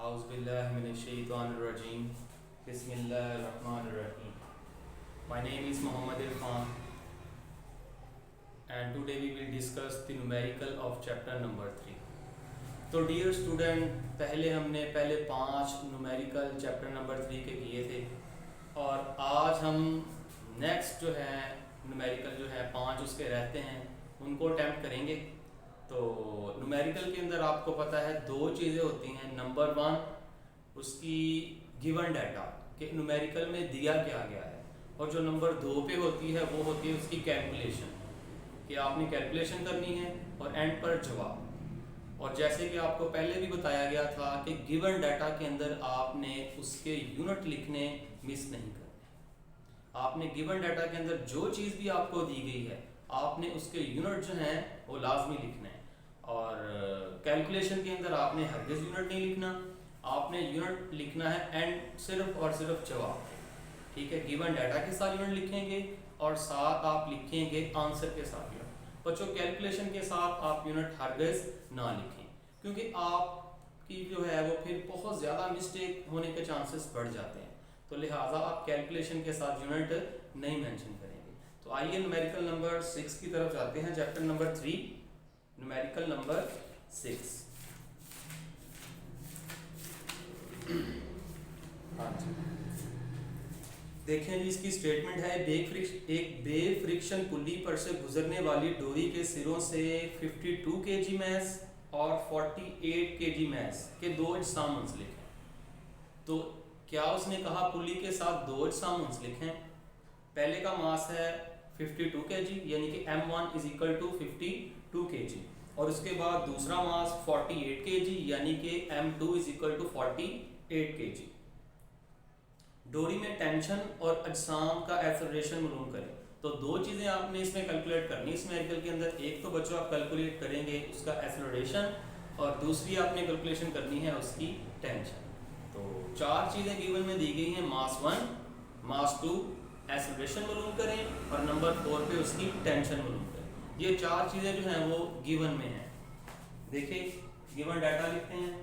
Auzubillahiminash-shaytanir-rajim. Bismillahir-rahmanir-rahim. My name is Muhammad Irfan and today we will discuss the numerical of chapter number 3. तो dear student, पहले 5 numerical chapter number 3 के किए थे और आज हम नेक्स्ट जो है न्यूमेरिकल जो है 5 उसके रहते हैं उनको अटैम्प्ट करेंगे। तो न्यूमेरिकल के अंदर आपको पता है 2 चीज़ें होती हैं। नंबर 1 उसकी गिवन डाटा कि न्यूमेरिकल में दिया क्या गया है, और जो नंबर 2 पे होती है वो होती है उसकी कैलकुलेशन कि आपने कैलकुलेशन करनी है और एंड पर जवाब। और जैसे कि आपको पहले भी बताया गया था कि गिवन डाटा के अंदर आपने उसके यूनिट लिखने मिस नहीं करने। आपने गिवन डाटा के अंदर जो चीज़ भी आपको दी गई है आपने उसके यूनिट जो हैं वो लाजमी लिखना है। और कैलकुलेशन के अंदर आपने हरगिज़ यूनिट नहीं लिखना, आपने यूनिट लिखना है एंड सिर्फ और सिर्फ जवाब। ठीक है, गिवन डाटा के साथ यूनिट लिखेंगे और साथ आप लिखेंगे आंसर के साथ यूनिट। बच्चों, कैलकुलेशन के साथ आप यूनिट हरगिज़ ना लिखें क्योंकि आपकी जो है वो फिर बहुत ज़्यादा मिस्टेक होने के चांसेस बढ़ जाते हैं। तो लिहाजा आप कैलकुलेशन के साथ यूनिट नहीं मेंशन करेंगे। तो आइए न्यूमेरिकल नंबर 6 की तरफ जाते हैं, चैप्टर नंबर 3 न्यूमेरिकल नंबर 6। हाँ जी, देखें जी, इसकी स्टेटमेंट है एक बे फ्रिक्शन पुली पर से गुजरने वाली डोरी के सिरों से 52 kg मैस और 48 kg मैस के 2 अजसाम मुंसलिक हैं। तो क्या उसने कहा पुली के साथ 2 अजसाम मुंसलिक हैं। पहले का मास है 52 kg यानी कि m1 is equal to 52 kg, और उसके बाद दूसरा मास 48 kg यानी कि m2 is equal to 48 kg। डोरी में टेंशन और अजसाम का एक्सेलरेशन मालूम करें। तो 2 चीज़ें आपने इसमें कैलकुलेट करनी है इस न्यूमेरिकल के अंदर। एक तो बच्चों आप कैलकुलेट करेंगे उसका एक्सेलरेशन और दूसरी आपने कैलकुलेशन करनी है उसकी टेंशन। तो 4 चीज़ें गिवन में दी गई हैं, मास 1, मास 2, एक्सेलरेशन मालूम करें और नंबर 4 पे उसकी टेंशन मालूम करें। ये 4 चीज़ें जो हैं वो गिवन में हैं। देखिए गिवन डाटा लिखते हैं,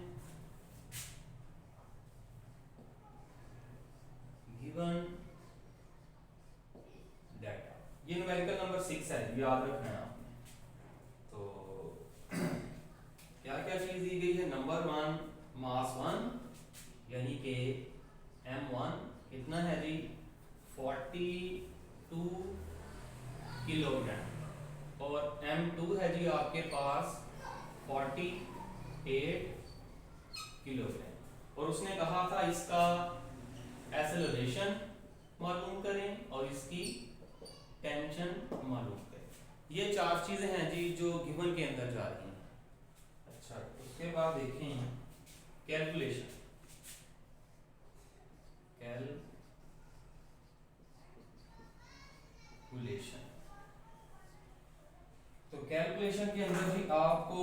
गिवन डाटा। ये न्यूमेरिकल नंबर 6 है, याद रखना है आपने। तो क्या क्या चीज दी गई है। नंबर 1 मास 1 यानी कि m1 कितना है जी 42 किलोग्राम और m2 है जी आपके पास 48 किलोग्राम। और उसने कहा था इसका एक्सेलरेशन मालूम करें और इसकी टेंशन मालूम करें। ये 4 चीजें हैं जी जो गिवन के अंदर जा रही हैं। अच्छा, उसके बाद देखें कैलकुलेशन। तो कैलकुलेशन के अंदर भी आपको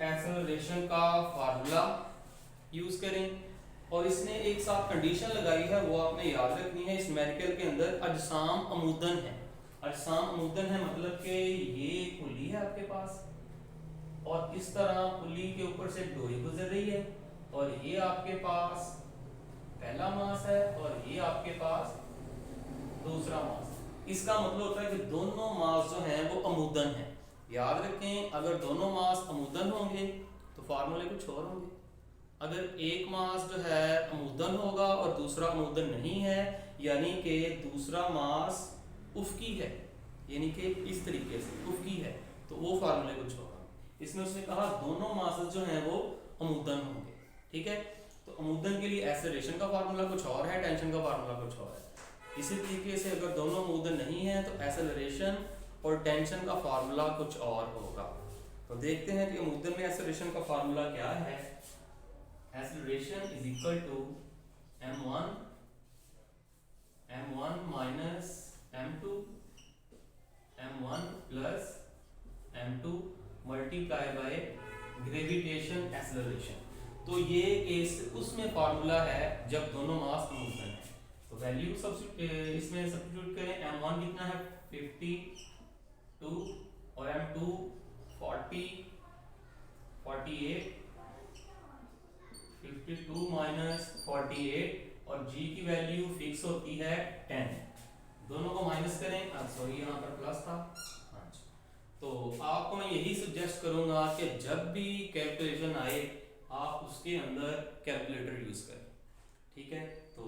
एक्सेलरेशन का फार्मूला यूज करें और इसने एक साथ कंडीशन लगाई है वो आपने याद रखनी है। इस न्यूमेरिकल के अंदर अजसाम अमूदन है। अजसाम अमूदन है मतलब कि ये पुली है आपके पास और इस तरह पुली के ऊपर से डोरी गुजर रही है और ये आपके पास पहला मास है और ये आपके पास दूसरा मास। इसका मतलब होता है कि दोनों मास जो हैं वो अमूदन है। याद रखें, अगर दोनों मास अमूदन होंगे तो फार्मूले कुछ और होंगे। अगर एक मास जो है अमूदन होगा और दूसरा अमूदन नहीं है यानी कि दूसरा मास उफकी है, यानी कि इस तरीके से उफकी है, तो वो फार्मूले कुछ होगा। इसमें उसने कहा दोनों मासेस जो हैं वो अमूदन होंगे। ठीक है, तो अमूदन के लिए एक्सेलरेशन का फार्मूला कुछ और है, टेंशन का फार्मूला कुछ और है। इसी तरीके से अगर दोनों अमूदन नहीं है तो एक्सेलरेशन और टेंशन का फार्मूला कुछ और होगा। तो देखते हैं कि अमूदन में एक्सेलरेशन का फार्मूला क्या है। Acceleration is equal to m1 minus m2 m1 plus m2 multiply by gravitation acceleration। तो ये केस उसमें फार्मूला है जब दोनों मास अमूदन है। तो वैल्यू इसमें सब्स्टिट्यूट करें। m1 कितना है 52 और m2 40 48 52 माइनस 48 और g की वैल्यू फिक्स होती है 10। दोनों को माइनस करें, सॉरी यहाँ पर प्लस था। हाँ जी, तो आपको मैं यही सजेस्ट करूंगा कि जब भी कैलकुलेशन आए आप उसके अंदर कैलकुलेटर यूज करें। ठीक है, तो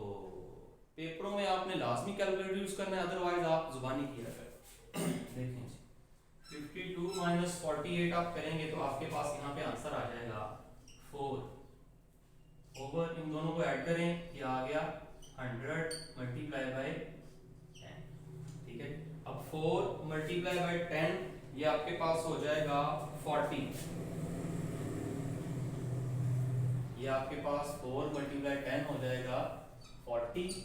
पेपरों में आपने लाजमी कैलकुलेटर यूज करना है, अदरवाइज आप जुबानी किया करें। देखें जी, 52 माइनस 48 आप करेंगे तो आपके पास यहाँ पे आंसर आ जाएगा 4 ओवर, इन दोनों को ऐड करें, ये आ गया 100 मल्टीप्लाई बाय 10। ठीक है, अब 4 मल्टीप्लाई बाय 10 ये आपके पास हो जाएगा 40। ये आपके पास 4 मल्टीप्लाई 10 हो जाएगा 40।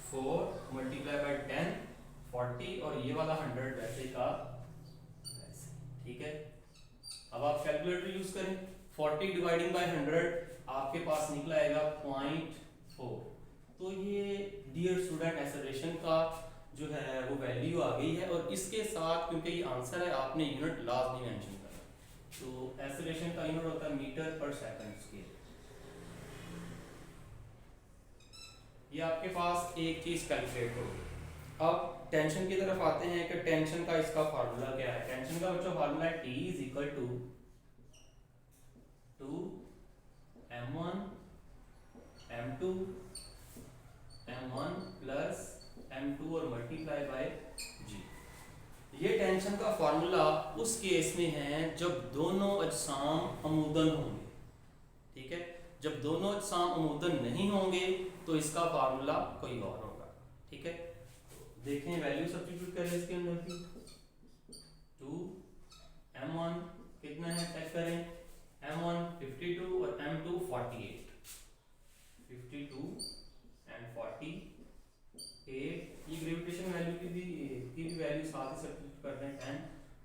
4 मल्टीप्लाई बाय 10 40 और ये वाला 100 वैसे का वैसे। ठीक है, अब आप कैलकुलेटर यूज करें, 40 डिवाइडिंग बाय 100 आपके पास निकला आएगा 0.4। तो ये डियर स्टूडेंट एक्सेलरेशन का जो है वो वैल्यू आ गई है, और इसके साथ क्योंकि ये आंसर है आपने यूनिट लाजमी मेंशन करना। तो एक्सेलरेशन का यूनिट होता है मीटर पर सेकंड स्क्वायर। ये आपके पास एक चीज कैलकुलेट होगी। अब टेंशन की तरफ आते हैं कि टेंशन का इसका फार्मूला क्या है। टेंशन का बच्चों फार्मूला है T is equal to m1 m2 m1 plus m2 और मल्टीप्लाई बाय g। ये टेंशन का फार्मूला उस केस में है जब दोनों अजसाम अमूदन होंगे। ठीक है, जब दोनों अजसाम अमूदन नहीं होंगे तो इसका फार्मूला कोई और होगा। ठीक है, देखें वैल्यू सब्स्टिट्यूट करें इसके अंदर की। 2 m1 कितना है चेक करें, m1 52 और m2 48। 52 एंड 48, ये ग्रेविटेशन वैल्यू की भी वैल्यू साथ ही सब्स्टिट्यूट कर दें 10,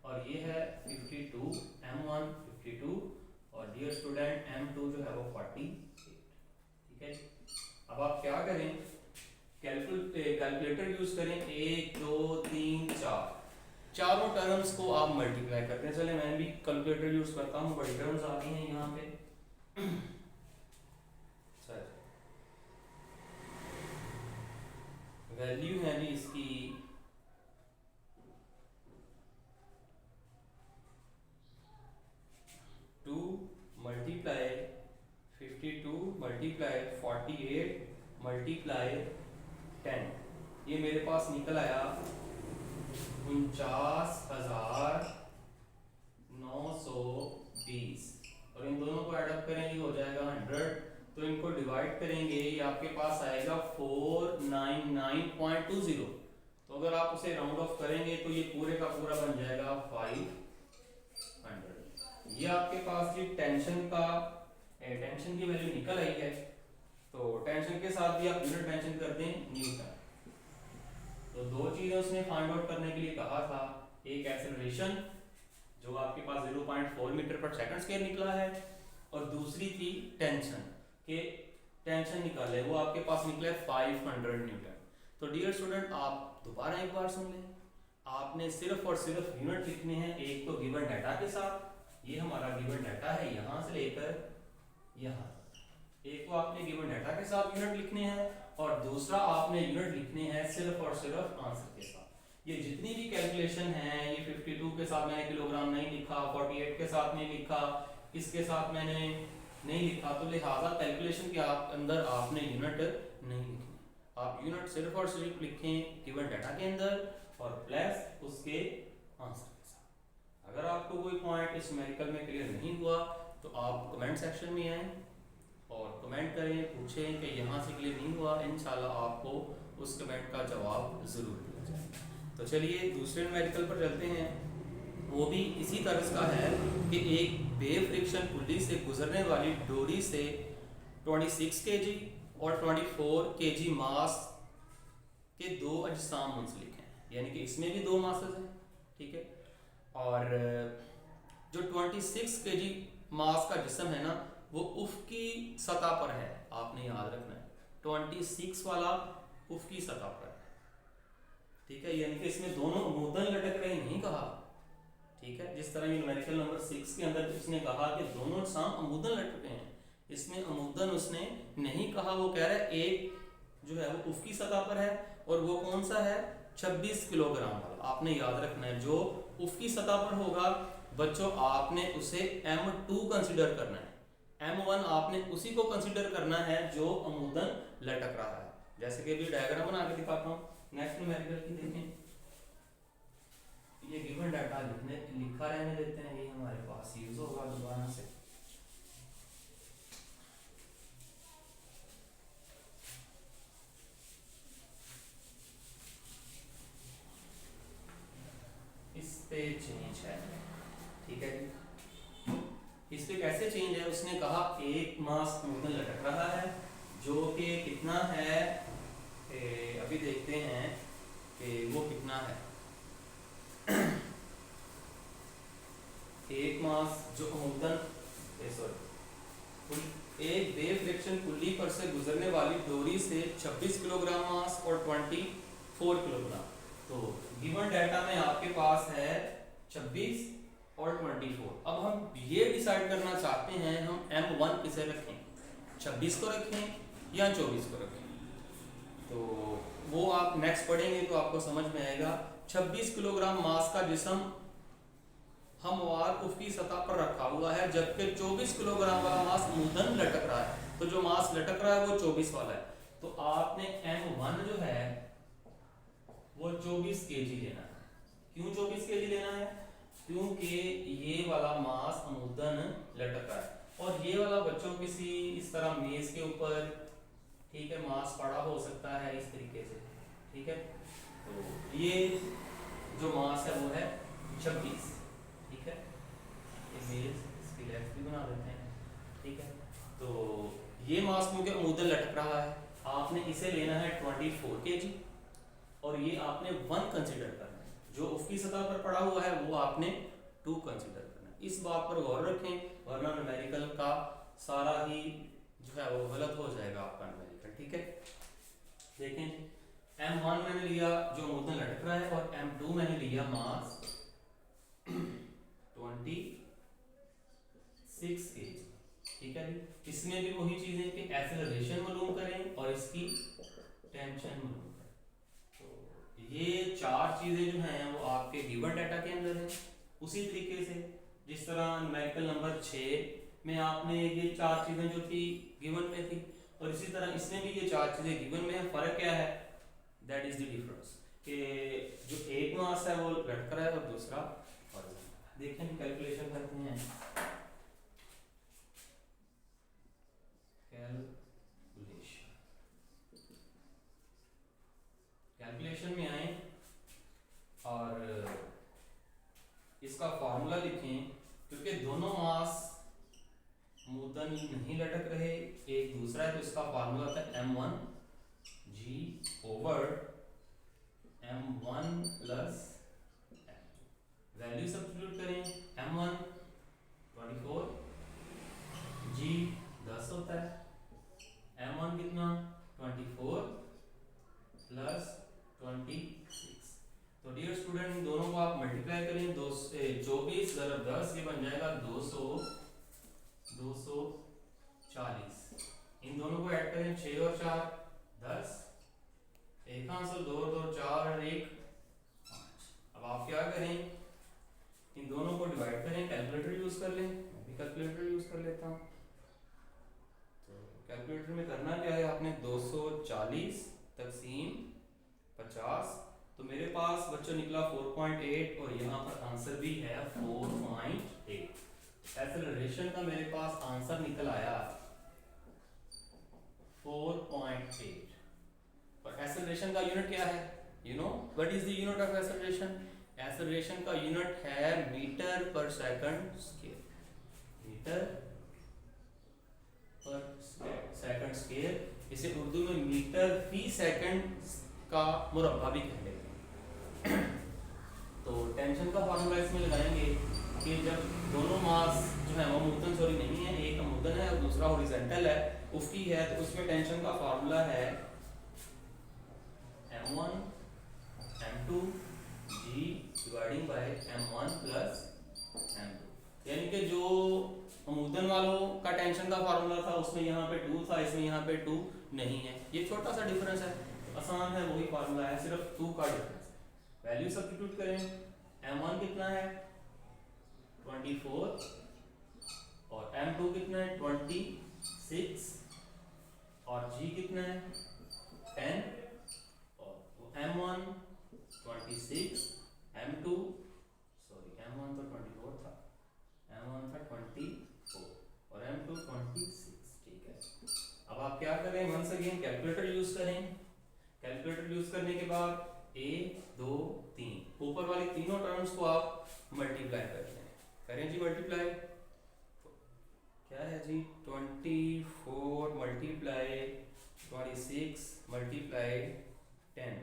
और ये है 52 m1 52 और डियर स्टूडेंट m2 जो है वो 48। ठीक है, अब आप क्या करें, कैलकुलेटर यूज करें। 1 2 3 4 चारों टर्म्स को आप मल्टीप्लाई करते हैं। चले मैं भी कैलकुलेटर यूज करता हूँ, बड़ी टर्म्स आ गई हैं यहाँ पे। सर वैल्यू है जी इसकी 2 मल्टीप्लाई 52 मल्टीप्लाई 48 मल्टीप्लाई 10, ये मेरे पास निकल आया 49,920, और इन दोनों को ऐड अप करें ये हो जाएगा 100। तो इनको डिवाइड करेंगे ये आपके पास आएगा 499.20। तो अगर आप उसे राउंड ऑफ करेंगे तो ये पूरे का पूरा बन जाएगा 500। ये आपके पास जी टेंशन की वैल्यू निकल आई है। तो टेंशन के साथ भी आप यूनिट मेंशन कर दें न्यूटन। तो दो चीजें उसने फाइंड आउट करने के लिए कहा था, एक एक्सेलरेशन जो आपके पास 0.4 मीटर पर सेकंड स्क्वायर निकला है, और दूसरी थी टेंशन के टेंशन निकाले, वो आपके पास निकला है 500 न्यूटन। तो डियर स्टूडेंट आप दोबारा एक बार सुन लें, आपने सिर्फ और सिर्फ यूनिट लिखने हैं। एक तो गिवन डाटा के साथ, ये हमारा गिवन डाटा है यहाँ से लेकर यहाँ, एक तो आपने गिवन डाटा के साथ यूनिट लिखने हैं, और दूसरा आपने यूनिट लिखने हैं सिर्फ और सिर्फ आंसर के साथ। ये जितनी भी कैलकुलेशन है, ये 52 के साथ मैंने किलोग्राम नहीं लिखा, 48 के साथ नहीं लिखा, इसके साथ मैंने नहीं लिखा, तो लिहाजा कैलकुलेशन के अंदर आपने यूनिट नहीं लिखनी। आप यूनिट सिर्फ और सिर्फ लिखें गिवन डाटा के अंदर और प्लस उसके आंसर के साथ। अगर आपको कोई पॉइंट इस न्यूमेरिकल में क्लियर नहीं हुआ तो आप कमेंट सेक्शन में आएँ और कमेंट करें, पूछें कि यहाँ से क्लियर नहीं हुआ, इंशाल्लाह आपको उस कमेंट का जवाब ज़रूर दिया जाएगा। तो चलिए दूसरे न्यूमेरिकल पर चलते हैं। वो भी इसी तरह का है कि एक बे फ्रिक्शन पुल्ली से गुजरने वाली डोरी से 26 kg और 24 kg मास के दो अजसाम मुंसलिक हैं, यानी कि इसमें भी दो मासेस हैं। ठीक है, और जो 26 kg मास का जिस्म है ना वो उफ़क़ी सतह पर है, आपने याद रखना है 26 वाला उफ़क़ी सतह पर है। ठीक है, यानी कि इसमें दोनों अमूदन लटक रहे नहीं कहा। ठीक है, जिस तरह ये न्यूमेरिकल नंबर 6 के अंदर इसने कहा कि दोनों अजसाम अमूदन लटक रहे हैं, इसमें अमूदन उसने नहीं कहा, वो कह रहा है एक जो है वो उफकी सतह पर है और वो कौन सा है 26 किलोग्राम वाला। आपने याद रखना है जो उफकी सतह पर होगा बच्चों आपने उसे M2 कंसिडर करना है, M1 आपने उसी को कंसिडर करना है जो अमूदन लटक रहा है। जैसे कि अभी डायग्राम बना के दिखाता हूँ। नेक्स्ट न्यूमेरिकल की देखें, ये गिवन डाटा लिखा रहने देते हैं, ये हमारे पास यूज होगा दोबारा से। इस पे चेंज है, ठीक है जी। इस पे कैसे चेंज है, उसने कहा एक मास अमूदन लटक रहा है जो कि कितना है, अभी देखते हैं कि वो कितना है। एक मास जो अमूदन एक वेव फ्रिक्शन पुल्ली पर से गुजरने वाली डोरी से 26 किलोग्राम मास और 24 किलोग्राम। तो गिवन डाटा में आपके पास है 26 और 24। अब हम ये डिसाइड करना चाहते हैं हम M1 किसे रखें, 26 को रखें या 24 को रखें। तो वो आप नेक्स्ट पढ़ेंगे तो आपको समझ में आएगा। 26 किलोग्राम मास का जिस्म हमवार उफकी सतह पर रखा हुआ है, जबकि 24 किलोग्राम वाला मास अमूदन लटक रहा है। तो जो मास लटक रहा है वो 24 वाला है। तो आपने M1 जो है वो 24 kg लेना है। क्यों 24 kg लेना है? क्योंकि ये वाला मास अमूदन लटक रहा है और ये वाला बच्चों किसी इस तरह मेज के ऊपर, ठीक है, मास पड़ा हो सकता है इस तरीके से, ठीक है। तो ये जो मास है वो है 26, ठीक है। इमेज इसकी लेफ्ट भी बना देते हैं, ठीक है। तो ये मास क्योंकि अमूदन लटक रहा है, आपने इसे लेना है 24 kg और ये आपने 1 कंसीडर करना है। जो उफकी सतह पर पड़ा हुआ है वो आपने 2 कंसीडर करना है। इस बात पर गौर रखें, वरना न्यूमेरिकल का सारा ही जो है वो गलत हो जाएगा आपका न्यूमेरिकल, ठीक है। देखें M1 मैंने लिया जो अमूदन लटक रहा है और M2 मैंने लिया मास 26 kg, ठीक है। इसमें भी वही चीज है कि एक्सेलरेशन मालूम करें और इसकी टेंशन मालूम करें। तो ये 4 चीजें जो हैं वो आपके गिवन डाटा के अंदर है। उसी तरीके से जिस तरह न्यूमेरिकल नंबर 6 में आपने ये 4 चीजें जो थी गिवन में थी, और इसी तरह इसमें भी ये 4 चीजें गिवन में है। फर्क क्या है, दैट इज द डिफरेंस, कि जो एक मास है वो लटक रहा है और दूसरा हॉरिजॉन्टल। देखें कैलकुलेशन करते हैं। कैलकुलेशन में आए और इसका फॉर्मूला लिखें। क्योंकि दोनों मास अमूदन नहीं लटक रहे, एक दूसरा है, तो इसका फार्मूला होता है M1 G over M1 plus M2। Value substitute करें, M1 24, G 10 होता है, M1 कितना 24 प्लस 26। तो डियर स्टूडेंट इन दोनों को आप मल्टीप्लाई करें, 24 × 10 ये बन जाएगा 240। इन दोनों को ऐड करें, 6 और 4 10, एक आंसर 2 और 2 4 और 1 5। अब आप क्या करें, इन दोनों को डिवाइड करें, कैलकुलेटर यूज कर लें। मैं भी कैलकुलेटर यूज कर लेता हूँ। तो कैलकुलेटर में करना क्या है, आपने 240 तक़सीम 50, तो मेरे पास बच्चों निकला 4.8 और यहाँ पर आंसर भी है 4.8। एक्सेलरेशन का मेरे पास आंसर निकल आया 4.8। और एक्सेलरेशन का यूनिट क्या है, you know what is the unit of acceleration? Acceleration का यूनिट है मीटर पर सेकंड स्क्वायर, मीटर पर सेकंड स्क्वायर। इसे उर्दू में मीटर फी सेकंड का मुरब्बा भी कहते हैं। तो टेंशन का फार्मूला इसमें लगाएंगे कि जब दोनों मास जो है वो अमूदन सॉरी नहीं है, एक अमूदन है और दूसरा हॉरिजॉन्टल है, उसकी है, तो उसमें टेंशन का फार्मूला है M1 M2 G dividing by M1 plus M2। यानी कि जो अमूदन वालों का टेंशन का फार्मूला था, उसमें यहाँ पे 2 था, इसमें यहाँ पे 2 नहीं है। ये छोटा सा डिफरेंस है, आसान है, वही फार्मूला है, सिर्फ 2 का डिफरेंस है। वैल्यू सब्स्टिट्यूट करें, m1 कितना है 24 और m2 कितना है 26 और g कितना है 10 और m1 26 m2 सॉरी m1 तो 24 था, m1 था 24 और m2 26। ठीक है, अब आप क्या करें, वंस अगेन कैलकुलेटर यूज करें। कैलकुलेटर यूज करने के बाद 1 2 3 ऊपर वाली तीनों टर्म्स को आप मल्टीप्लाई कर लें। करें जी मल्टीप्लाई, क्या है जी 24 मल्टीप्लाई 26 मल्टीप्लाई 10।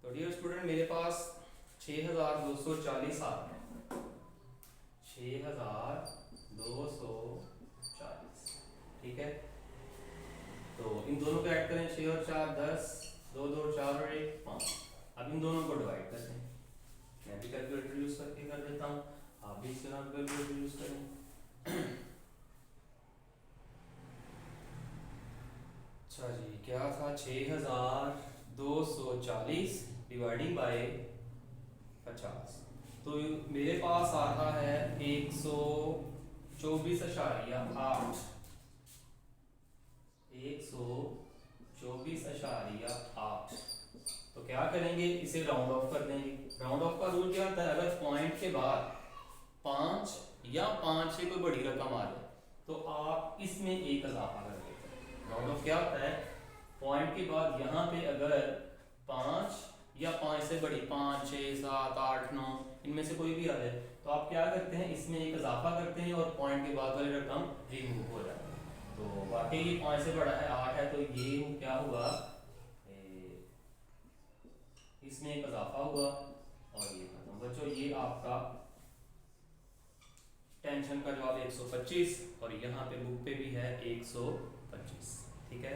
तो डियर स्टूडेंट मेरे पास 6240 आ रहा है, 6240। ठीक है, तो इन दोनों को ऐड करें, 6 और 4 10, 2 2 4 और 1 5। अब इन दोनों को डिवाइड कर दें, मैं भी कैलकुलेटर यूज करके कर देता हूँ, आप भी इसके साथ कैलकुलेटर यूज करें। अच्छा जी, क्या था 6240 डिवाइडिंग बाय 50, तो मेरे पास आ रहा है 124.8, 124.8। तो क्या करेंगे, इसे राउंड ऑफ कर देंगे। राउंड ऑफ का रूल क्या होता है, अगर पॉइंट के बाद 5 या 5 से कोई बड़ी रकम आ जाए तो आप इसमें एक इजाफा कर देते हैं। राउंड ऑफ क्या होता है, पॉइंट के बाद यहाँ पे अगर 5 या 5 से बड़ी 5 6 7 8 9 इनमें से कोई भी आ जाए तो आप क्या करते हैं, इसमें एक इजाफा करते हैं और पॉइंट के बाद वाली रकम रिमूव हो जाती है। तो वाकई ये 5 से बड़ा है 8 है, तो ये क्या हुआ, इसमें एक इजाफा हुआ और ये खत्म। बच्चों ये आपका टेंशन का जवाब 125 और यहाँ पे बुक पे भी है 125। ठीक है,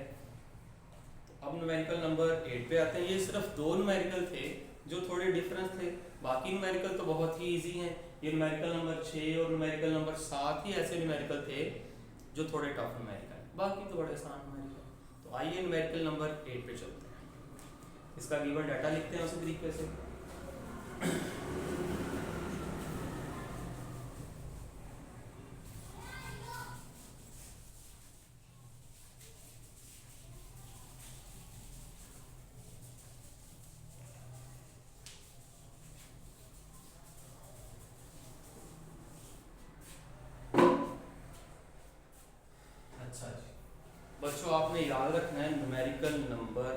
तो अब न्यूमेरिकल नंबर 8 पे आते हैं। ये सिर्फ 2 न्यूमेरिकल थे जो थोड़े डिफरेंस थे, बाकी न्यूमेरिकल तो बहुत ही इजी हैं। ये न्यूमेरिकल नंबर 6 और न्यूमेरिकल नंबर 7 ही ऐसे न्यूमेरिकल थे जो थोड़े टफ न्यूमेरिकल, बाकी तो बड़े आसान न्यूमेरिकल। तो आइए न्यूमेरिकल नंबर 8 पे चलते हैं। इसका गिवन डाटा लिखते हैं उसी तरीके से। अच्छा जी बच्चों, आपने याद रखना है numerical number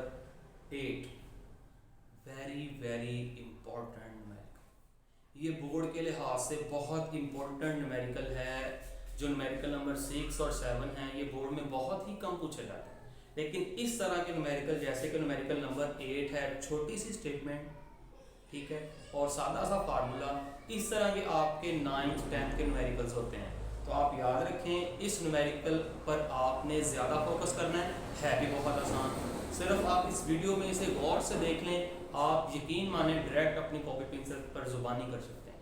8 very very important numerical. ये बोर्ड के लिहाज से बहुत इंपॉर्टेंट न्यूमेरिकल है। जो न्यूमेरिकल नंबर 6 और 7 हैं ये बोर्ड में बहुत ही कम पूछे जाते हैं, लेकिन इस तरह के न्यूमेरिकल जैसे कि न्यूमेरिकल नंबर 8 है, छोटी सी स्टेटमेंट, ठीक है, और सादा सा फार्मूला, इस तरह के आपके 9th 10th के न्यूमेरिकल्स होते हैं। तो आप याद रखें इस न्यूमेरिकल पर आपने ज़्यादा फोकस करना है भी बहुत आसान। सिर्फ आप इस वीडियो में इसे गौर से देख लें, आप यकीन माने डायरेक्ट अपनी कॉपी पेंसिल पर जुबानी कर सकते हैं।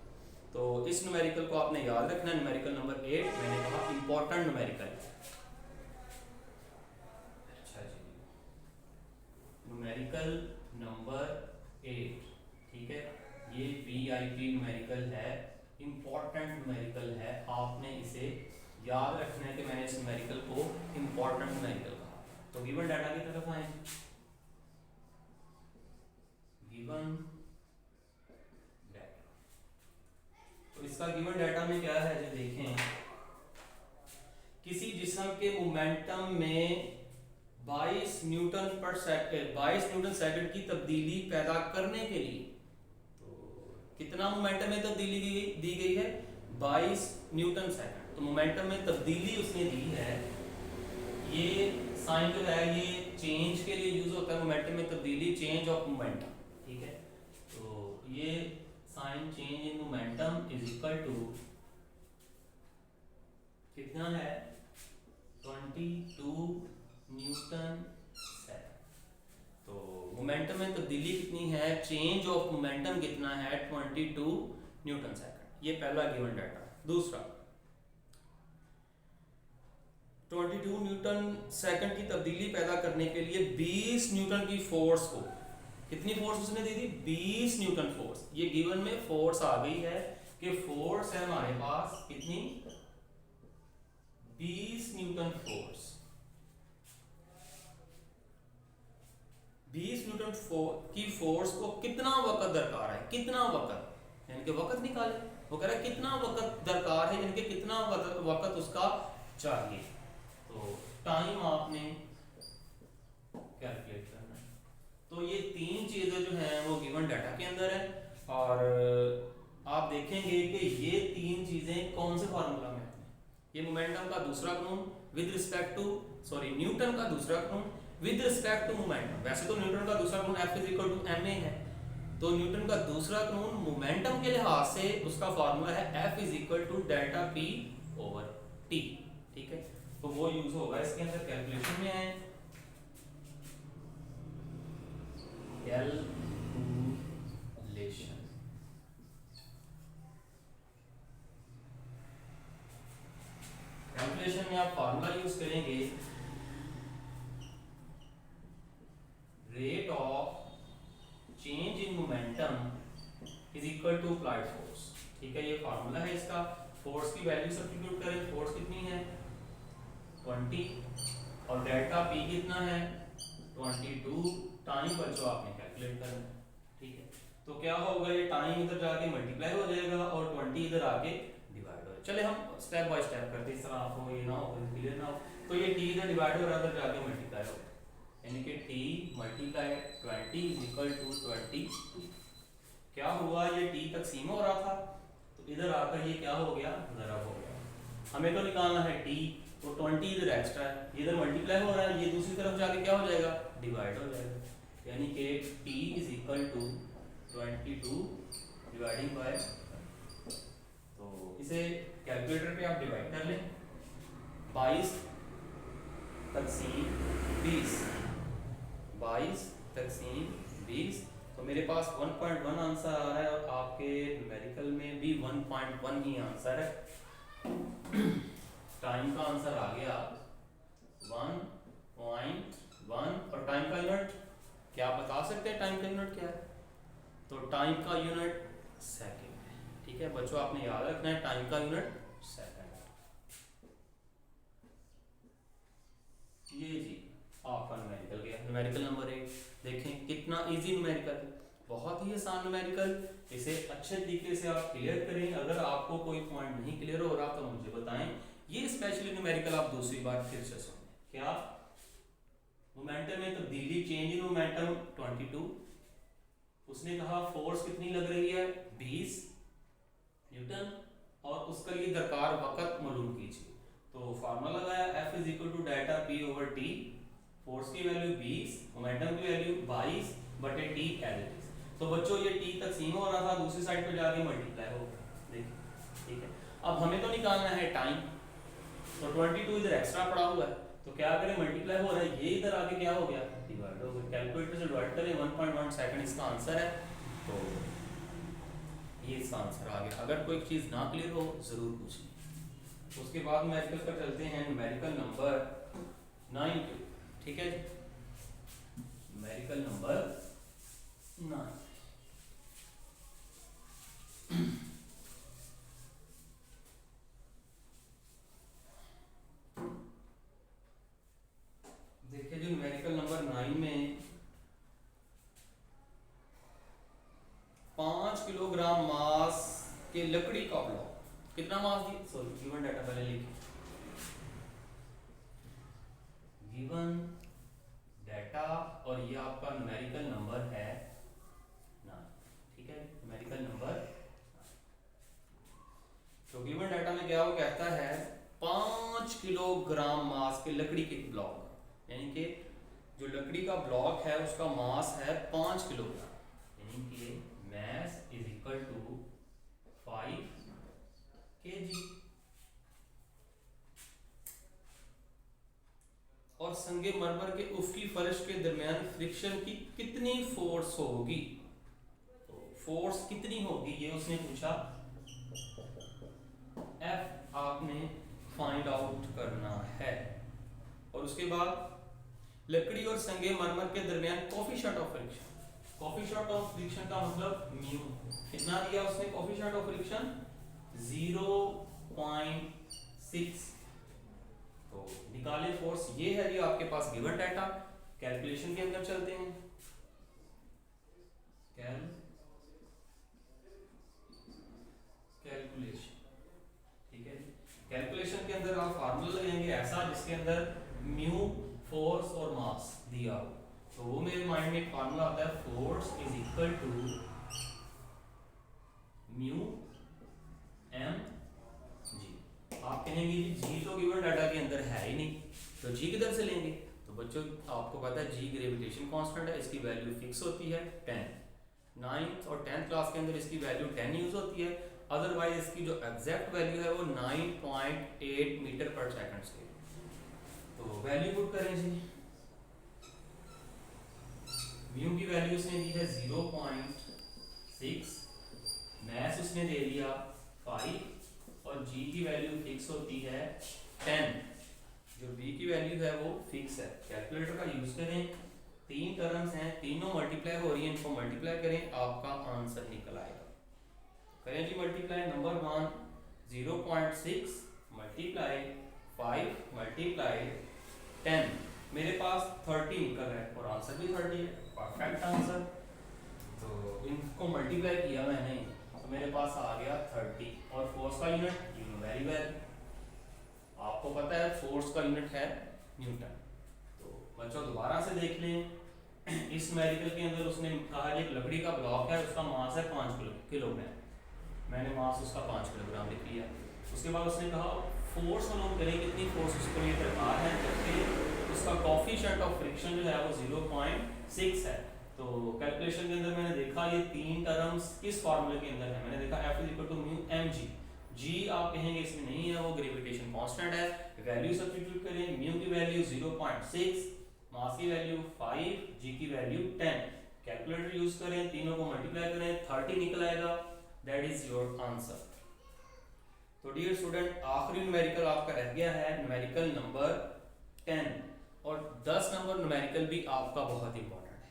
तो इस न्यूमेरिकल को आपने याद रखना है, न्यूमेरिकल नंबर 8 मैंने कहा इंपॉर्टेंट न्यूमेरिकल। अच्छा जी, न्यूमेरिकल नंबर 8, ठीक है, ये VIP न्यूमेरिकल है, इंपॉर्टेंट न्यूमेरिकल है। आपने इसे याद रखना है कि मैंने इस न्यूमेरिकल को इंपॉर्टेंट न्यूमेरिकल कहा। तो गिवन डाटा की तरफ आए, गिवन डाटा, तो इसका गिवन डाटा में क्या है जो देखें, किसी जिस्म के मोमेंटम में 22 न्यूटन सेकंड की तब्दीली पैदा करने के लिए, कितना मोमेंटम में तब्दीली दी गई है 22 न्यूटन सेकंड। तो मोमेंटम में तब्दीली उसने दी है, ये साइन जो है ये चेंज के लिए यूज होता है, मोमेंटम में तब्दीली, चेंज ऑफ मोमेंटम, ठीक है। तो ये sign change in momentum is equal to कितना है 22 न्यूटन सेकंड। तो मोमेंटम में तब्दीली कितनी है, चेंज ऑफ मोमेंटम कितना है 22 न्यूटन सेकंड। ये पहला गिवन डाटा। दूसरा, 22 न्यूटन सेकंड की तब्दीली पैदा करने के लिए 20 न्यूटन की फोर्स को, कितनी फोर्स उसने दी थी? 20 न्यूटन फोर्स। ये गिवन में फोर्स आ गई है कि फोर्स है हमारे पास कितनी? 20 न्यूटन फोर्स। 20 न्यूटन की फोर्स को कितना वक्त दरकार है? कितना वक्त, यानी कि वक्त निकाले। वो कह रहा है कितना वक्त दरकार है, यानी कि कितना वक्त उसका चाहिए। तो टाइम आपने कैलकुलेट करना है। तो ये तीन चीजें जो हैं वो गिवन डाटा के अंदर है, और आप देखेंगे कि ये तीन चीजें कौन से फॉर्मूला में आती हैं। ये मोमेंटम का दूसरा कानून with respect to, sorry Newton का दूसरा कानून विद रिस्पेक्ट टू मोमेंटम। वैसे तो न्यूटन का दूसरा कानून F is equal to ma है, तो न्यूटन का दूसरा कानून मोमेंटम के लिहाज से उसका फार्मूला है F is equal to delta P over T। ठीक है, तो वो यूज होगा इसके अंदर। कैलकुलेशन में है कैलकुलेशन, कैलकुलेशन में आप फार्मूला यूज करेंगे rate of change in momentum is equal to applied force. ठीक है, ये फार्मूला है इसका। फोर्स की वैल्यू सब्स्टिट्यूट करें, फोर्स कितनी है? 20, और डेल्टा पी कितना है? 22। टाइम बच्चों आपने कैलकुलेट करना है। ठीक है, तो क्या होगा, ये टाइम इधर जाके मल्टीप्लाई हो जाएगा और 20 इधर आके डिवाइड हो जाएगा। चले हम स्टेप बाय स्टेप करते हैं, इस तरह आपको ये ना हो, क्लियर ना हो। तो ये t इधर डिवाइड हो रहा है, इधर जाके मल्टीप्लाई हो, यानी कि t multiply 20 is equal to 20। क्या हुआ, ये t तकसीम हो रहा था, तो इधर आकर ये क्या हो गया? ज़रब हो गया। हमें तो निकालना है t, तो 20 इधर एक्स्ट्रा है, ये इधर मल्टीप्लाई हो रहा है, ये दूसरी तरफ जाके क्या हो जाएगा? डिवाइड हो जाएगा, यानी कि t is equal to 22 dividing by, तो इसे कैलकुलेटर पे आप डिवाइड कर लें। 22 तकसीम 20, 22 तकसीम 20, तो मेरे पास 1.1 आंसर आ रहा है, और आपके न्यूमेरिकल में भी 1.1 ही आंसर है। टाइम का आंसर आ गया 1.1, और टाइम का यूनिट क्या आप बता सकते हैं? टाइम का यूनिट क्या है? तो टाइम का यूनिट सेकंड है। ठीक है बच्चों, आपने याद रखना है टाइम का यूनिट सेकंड। ये जी आपका न्यूमेरिकल गया, न्यूमेरिकल नंबर 1। देखें कितना इजी न्यूमेरिकल, बहुत ही आसान न्यूमेरिकल। इसे अच्छे तरीके से आप क्लियर करें। अगर आपको कोई पॉइंट नहीं क्लियर हो रहा तो मुझे बताएं। ये स्पेशली न्यूमेरिकल आप दूसरी बार फिर से सुनें। क्या? मोमेंटम में तब्दीली, चेंज इन मोमेंटम 22। उसने कहा फोर्स कितनी लग रही है? 20 न्यूटन, और उसके लिए दरकार वक्त मालूम कीजिए। तो फार्मूला लगाया F is equal to delta P over T। Force की वैल्यू 20, मोमेंटम की वैल्यू 22 बटे T एज इट इज। तो बच्चों ये T तकसीम हो रहा था, दूसरी साइड पे जाके मल्टीप्लाई हो गया। देखिए ठीक है, अब हमें तो निकालना है टाइम, तो 22 इधर एक्स्ट्रा पड़ा हुआ है, तो क्या करें? मल्टीप्लाई हो रहा है, ये इधर आके क्या हो गया? डिवाइड हो गया। कैलकुलेटर से डिवाइड करें, 1.1 सेकंड इसका आंसर है, तो ये इसका आंसर आ गया। अगर कोई चीज़ ना क्लियर हो ज़रूर पूछिए। उसके बाद न्यूमेरिकल पर चलते हैं, न्यूमेरिकल नंबर 9। ठीक है जी, न्यूमेरिकल नंबर 9। देखिए जी, न्यूमेरिकल नंबर 9 में 5 किलोग्राम मास के लकड़ी का ब्लॉक, कितना मास दी, सॉरी गिवन डाटा पहले लिखिए, गिवन डाटा, और ये आपका न्यूमेरिकल नंबर है 9। ठीक है, न्यूमेरिकल नंबर। तो गिवन डाटा में क्या वो कहता है? 5 किलोग्राम मास के लकड़ी के ब्लॉक, यानी कि जो लकड़ी का ब्लॉक है उसका मास है 5 किलोग्राम, यानी कि mass is equal to 5 kg। और संगे मरमर के उफकी फर्श के दरमियान फ्रिक्शन की कितनी फोर्स होगी? तो फोर्स कितनी होगी ये उसने पूछा। F आपने फाइंड आउट करना है। और उसके बाद लकड़ी और संगे मरमर के दरमियान coefficient of friction. Coefficient of friction का मतलब म्यू, कितना दिया उसने कोफिशिएंट ऑफ फ्रिक्शन 0.6। तो निकाले फोर्स, ये है जी आपके पास गिवन डाटा। कैलकुलेशन के अंदर चलते हैं। कैलकुलेशन, ठीक है। कैलकुलेशन के अंदर आप फार्मूला लगाएंगे ऐसा जिसके अंदर म्यू फोर्स और मास दिया हो। तो वो मेरे माइंड में एक फार्मूला आता है, force is equal to mu M G. आप कहेंगे जी तो गिवन डाटा के अंदर है ही नहीं, तो जी किधर से लेंगे? तो बच्चों आपको पता है जी ग्रेविटेशन कांस्टेंट है, इसकी वैल्यू फिक्स होती है 10। 9th और 10th क्लास के अंदर इसकी वैल्यू 10 यूज होती है। अदरवाइज इसकी जो एग्जैक्ट वैल्यू है वो 9.8 मीटर पर सेकंड स्क्वायर। तो वैल्यू पुट करें जी। म्यू की वैल्यू उसने दी है 0.6, मैथ उसने दे दिया 5 और जी की वैल्यू फिक्स होती है 10। जो बी की वैल्यू है वो फिक्स है। कैलकुलेटर का यूज करें, 3 टर्म्स हैं, तीनों मल्टीप्लाई हो रही हैं, इनको मल्टीप्लाई करें, आपका आंसर निकल आएगा। करें जी मल्टीप्लाई। नंबर 1 0.6 मल्टीप्लाई 5 मल्टीप्लाई 10, मेरे पास 30 निकल रहा है और आंसर भी 30 है, परफेक्ट आंसर। तो इनको मल्टीप्लाई किया मैंने तो मेरे पास आ गया 30 और फोर्स का unit you know very well, आपको पता है फोर्स का यूनिट है न्यूटन। तो बच्चों दोबारा से देख लें, इस न्यूमेरिकल के अंदर उसने कहा एक लकड़ी का ब्लॉक है, उसका मास है 5 किलोग्राम। मैंने मास उसका 5 किलोग्राम लिख लिया। उसके बाद उसने कहा फोर्स मालूम करें कितनी फोर्स उसको ये दरकार है, जबकि उसका कोफिशिएंट ऑफ फ्रिक्शन जो है वो 0.6 है। तो कैलकुलेशन के अंदर मैंने देखा ये 3 टर्म्स किस फार्मूले के अंदर है। मैंने देखा F is equal to mu M G. G आप कहेंगे इसमें नहीं है, वो ग्रेविटेशन कांस्टेंट है। वैल्यू सब्स्टिट्यूट करें, म्यू की वैल्यू 0.6, मास की वैल्यू 5, जी की वैल्यू 10। कैलकुलेटर यूज करें, तीनों को मल्टीप्लाई करें, 30 निकल आएगा। That is your answer. तो डियर स्टूडेंट आखिरी न्यूमेरिकल आपका रह गया है न्यूमेरिकल नंबर 10 और 10 नंबर न्यूमेरिकल भी आपका बहुत इंपॉर्टेंट है।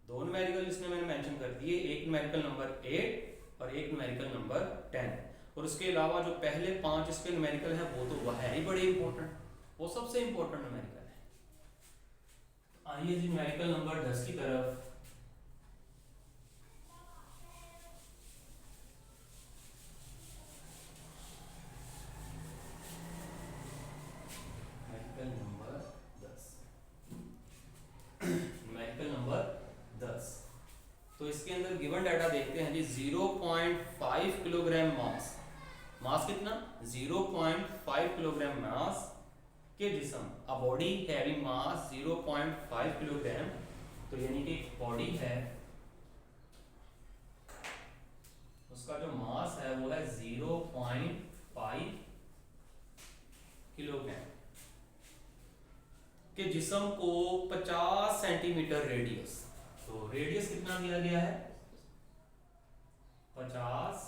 2 न्यूमेरिकल इसमें मैंने मेंशन कर दिए, एक न्यूमेरिकल नंबर 8 और एक न्यूमेरिकल नंबर 10। और उसके अलावा जो पहले 5 इसके न्यूमेरिकल हैं वो तो वह है ही बड़े इंपॉर्टेंट, वो सबसे इंपॉर्टेंट न्यूमेरिकल है। आइए जी न्यूमेरिकल नंबर 10 की तरफ। Numerical number 10। तो इसके अंदर गिवन डाटा देखते हैं जी। 0.5 किलोग्राम मास, मास कितना 0.5 किलोग्राम मास के जिस्म, a body having mass 0.5 kilogram. तो यानी कि बॉडी है उसका जो मास है वो है 0.5 किलोग्राम के जिस्म को 50 सेंटीमीटर रेडियस। तो रेडियस कितना दिया गया है 50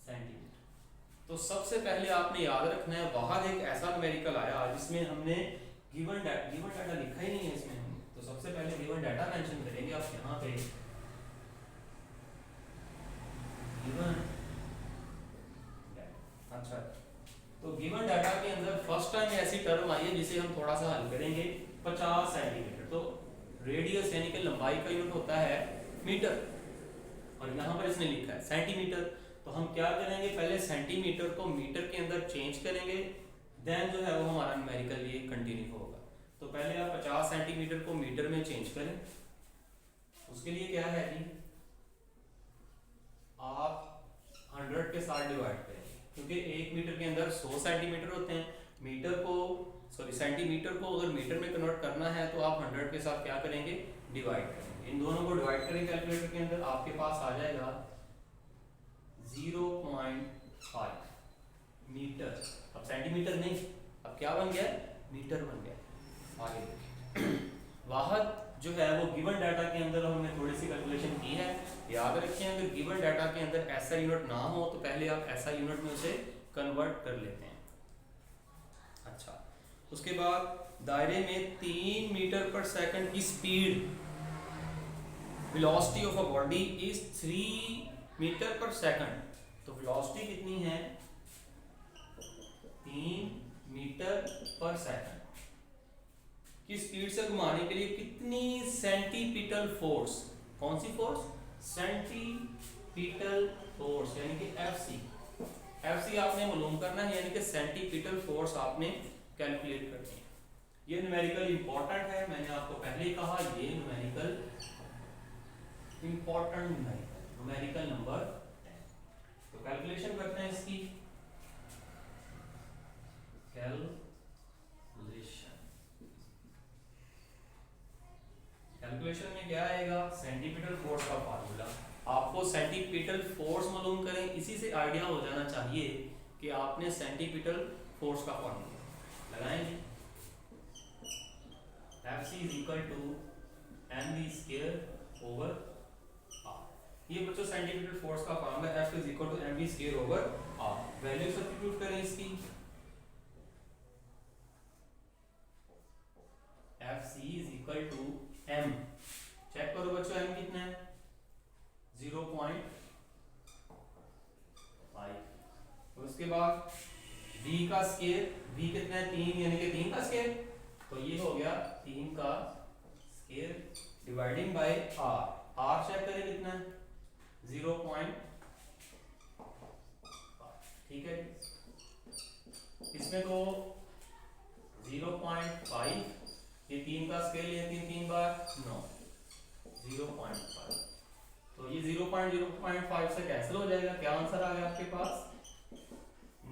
सेंटीमीटर। तो सबसे पहले आपने याद रखना है वहां एक ऐसा न्यूमेरिकल आया जिसमें हमने गिवन डाटा लिखा ही नहीं है इसमें हमने। तो सबसे पहले गिवन डाटा मेंशन करेंगे आप यहाँ पे। गिवन अच्छा, तो गिवन डाटा के अंदर फर्स्ट टाइम ऐसी टर्म आई है जिसे हम थोड़ा सा हल करेंगे 50 सेंटीमीटर। तो रेडियस यानी कि लंबाई का यूनिट होता है मीटर और यहाँ पर इसने लिखा है सेंटीमीटर। तो हम क्या करेंगे, पहले सेंटीमीटर को मीटर के अंदर चेंज करेंगे, देन जो है वो हमारा न्यूमेरिकल ये कंटिन्यू होगा। तो पहले आप 50 सेंटीमीटर को मीटर में चेंज करें। उसके लिए क्या है जी, आप 100 के साथ डिवाइड करेंगे क्योंकि 1 मीटर के अंदर 100 सेंटीमीटर होते हैं। मीटर को सेंटीमीटर को अगर मीटर में कन्वर्ट करना है तो आप 100 के साथ क्या करेंगे, डिवाइड करेंगे। इन दोनों को डिवाइड करेंगे कैलकुलेटर के अंदर, आपके पास आ जाएगा 0.5 मीटर। अब सेंटीमीटर नहीं, अब क्या बन गया, मीटर बन गया। आगे देखिए वाहद जो है वो गिवन डाटा के अंदर हमने थोड़ी सी कैलकुलेशन की है। याद रखें अगर गिवन डाटा के अंदर ऐसा यूनिट ना हो तो पहले आप ऐसा यूनिट में उसे कन्वर्ट कर लेते हैं। अच्छा, उसके बाद दायरे में 3 मीटर पर सेकंड की speed, velocity of a body is 3 metre पर सेकंड। तो वेलोसिटी कितनी है? 3 मीटर पर सेकंड की स्पीड से घुमाने के लिए कितनी सेंटीपिटल फोर्स, कौन सी फोर्स? सेंटीपिटल फोर्स, यानी कि एफसी। एफसी आपने मालूम करना है, यानी कि सेंटीपिटल फोर्स आपने कैलकुलेट करनी है। ये न्यूमेरिकल इंपॉर्टेंट है, मैंने आपको पहले ही कहा ये न्यूमेरिकल इंपॉर्टेंट न्यूमेरिकल नंबर 10। तो कैलकुलेशन करते हैं इसकी। कैलकुलेशन में क्या आएगा? सेंटीपिटल फोर्स का फार्मूला। आपको सेंटीपिटल फोर्स मालूम करें, इसी से आइडिया हो जाना चाहिए कि आपने सेंटीपिटल फोर्स का फार्मूला लगाएंगे। Fc is equal to mv square over r। ये बच्चों सेंटीपिटल फोर्स का formula F is equal to mv square over r। Value substitute करें इसकी। Fc is equal to m, check करो बच्चों m कितना है? 0.5। उसके बाद v का स्केयर, v कितना है? 3, यानी कि 3 का स्केयर। तो ये हो गया 3 का square dividing by r। r check करें कितना है? 0.5। ठीक है, इसमें तो 0.5, ये 3 का स्केयर, ये 3 बार 9, 0.5। तो ये 0.05 से कैंसिल हो जाएगा। क्या आंसर आ गया आपके पास?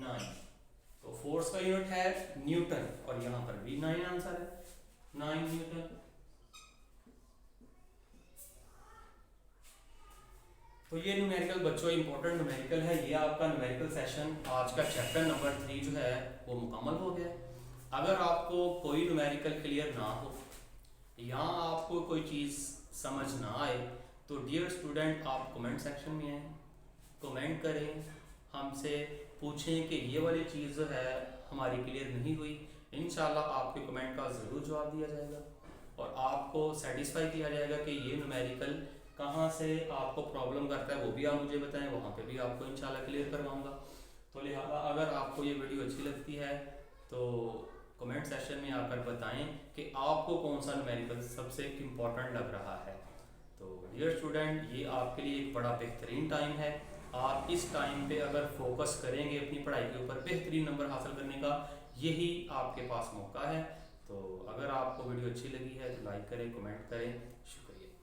9। तो फोर्स का यूनिट है न्यूटन, और यहाँ पर भी 9 आंसर है, 9 न्यूटन। तो ये न्यूमेरिकल बच्चों इंपॉर्टेंट न्यूमेरिकल है। ये आपका न्यूमेरिकल सेशन आज का चैप्टर नंबर 3 जो है वो मुकम्मल हो गया। अगर आपको कोई न्यूमेरिकल क्लियर ना हो या आपको कोई चीज़ समझ ना आए तो डियर स्टूडेंट आप कमेंट सेक्शन में आए, कमेंट करें, हमसे पूछें कि ये वाली चीज़ जो है हमारी क्लियर नहीं हुई। इंशाल्लाह आपके कमेंट का ज़रूर जवाब दिया जाएगा और आपको सेटिस्फाई किया जाएगा कि ये न्यूमेरिकल कहाँ से आपको प्रॉब्लम करता है, वो भी आप मुझे बताएं, वहाँ पे भी आपको इंशाल्लाह क्लियर करवाऊँगा। तो लिहाजा अगर आपको ये वीडियो अच्छी लगती है तो कमेंट सेक्शन में आकर बताएं कि आपको कौन सा न्यूमेरिकल सबसे इम्पोर्टेंट लग रहा है। तो डियर स्टूडेंट, ये आपके लिए एक बड़ा बेहतरीन टाइम है। आप इस टाइम पे अगर फोकस करेंगे अपनी पढ़ाई के ऊपर बेहतरीन नंबर हासिल करने का, यही आपके पास मौका है। तो अगर आपको वीडियो अच्छी लगी है तो लाइक करें, कमेंट करें। शुक्रिया।